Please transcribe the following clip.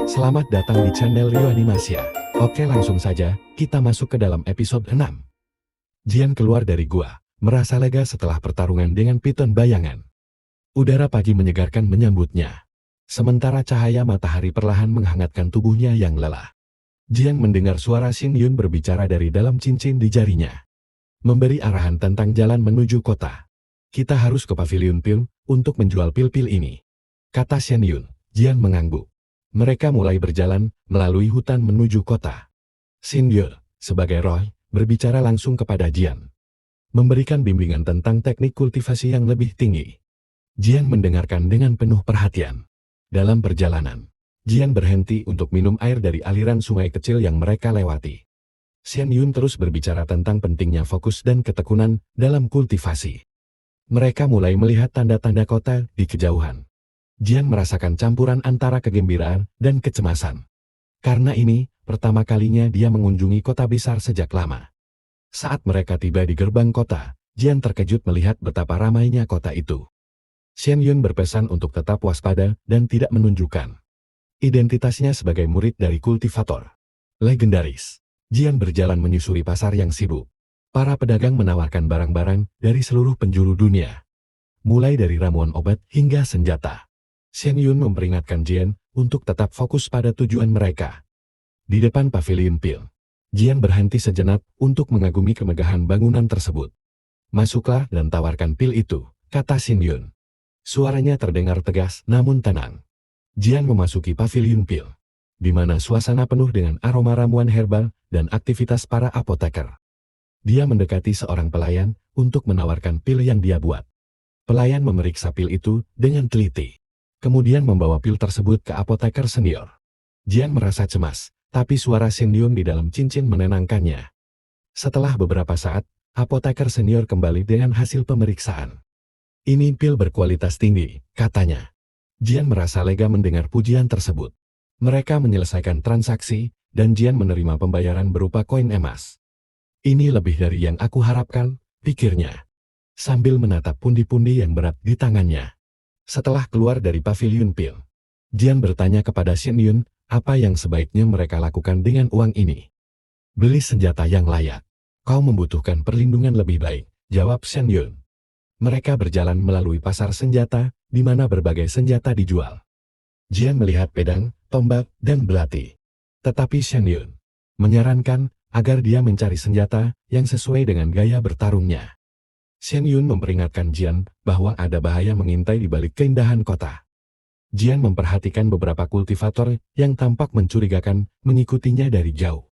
Selamat datang di channel Rio Animasia. Oke, langsung saja, kita masuk ke dalam episode 6. Jian keluar dari gua, merasa lega setelah pertarungan dengan piton bayangan. Udara pagi menyegarkan menyambutnya. Sementara cahaya matahari perlahan menghangatkan tubuhnya yang lelah. Jian mendengar suara Xin Yun berbicara dari dalam cincin di jarinya. Memberi arahan tentang jalan menuju kota. Kita harus ke pavilion pil untuk menjual pil-pil ini, kata Xin Yun. Jian mengangguk. Mereka mulai berjalan melalui hutan menuju kota. Xin Yun, sebagai Roy, berbicara langsung kepada Jian. Memberikan bimbingan tentang teknik kultivasi yang lebih tinggi. Jian mendengarkan dengan penuh perhatian. Dalam perjalanan, Jian berhenti untuk minum air dari aliran sungai kecil yang mereka lewati. Xin Yun terus berbicara tentang pentingnya fokus dan ketekunan dalam kultivasi. Mereka mulai melihat tanda-tanda kota di kejauhan. Jian merasakan campuran antara kegembiraan dan kecemasan. Karena ini, pertama kalinya dia mengunjungi kota besar sejak lama. Saat mereka tiba di gerbang kota, Jian terkejut melihat betapa ramainya kota itu. Xin Yun berpesan untuk tetap waspada dan tidak menunjukkan identitasnya sebagai murid dari kultivator legendaris. Jian berjalan menyusuri pasar yang sibuk. Para pedagang menawarkan barang-barang dari seluruh penjuru dunia. Mulai dari ramuan obat hingga senjata. Xin Yun memperingatkan Jian untuk tetap fokus pada tujuan mereka. Di depan pavilion pil, Jian berhenti sejenak untuk mengagumi kemegahan bangunan tersebut. Masuklah dan tawarkan pil itu, kata Xin Yun. Suaranya terdengar tegas namun tenang. Jian memasuki pavilion pil, di mana suasana penuh dengan aroma ramuan herbal dan aktivitas para apoteker. Dia mendekati seorang pelayan untuk menawarkan pil yang dia buat. Pelayan memeriksa pil itu dengan teliti. Kemudian membawa pil tersebut ke apoteker senior. Jian merasa cemas, tapi suara Xin Yun di dalam cincin menenangkannya. Setelah beberapa saat, apoteker senior kembali dengan hasil pemeriksaan. Ini pil berkualitas tinggi, katanya. Jian merasa lega mendengar pujian tersebut. Mereka menyelesaikan transaksi, dan Jian menerima pembayaran berupa koin emas. Ini lebih dari yang aku harapkan, pikirnya. Sambil menatap pundi-pundi yang berat di tangannya. Setelah keluar dari pavilion pil, Jian bertanya kepada Xin Yun, apa yang sebaiknya mereka lakukan dengan uang ini. Beli senjata yang layak. Kau membutuhkan perlindungan lebih baik, jawab Xin Yun. Mereka berjalan melalui pasar senjata, di mana berbagai senjata dijual. Jian melihat pedang, tombak, dan belati. Tetapi Xin Yun menyarankan agar dia mencari senjata yang sesuai dengan gaya bertarungnya. Xin Yun memperingatkan Jian bahwa ada bahaya mengintai di balik keindahan kota. Jian memperhatikan beberapa kultivator yang tampak mencurigakan mengikutinya dari jauh.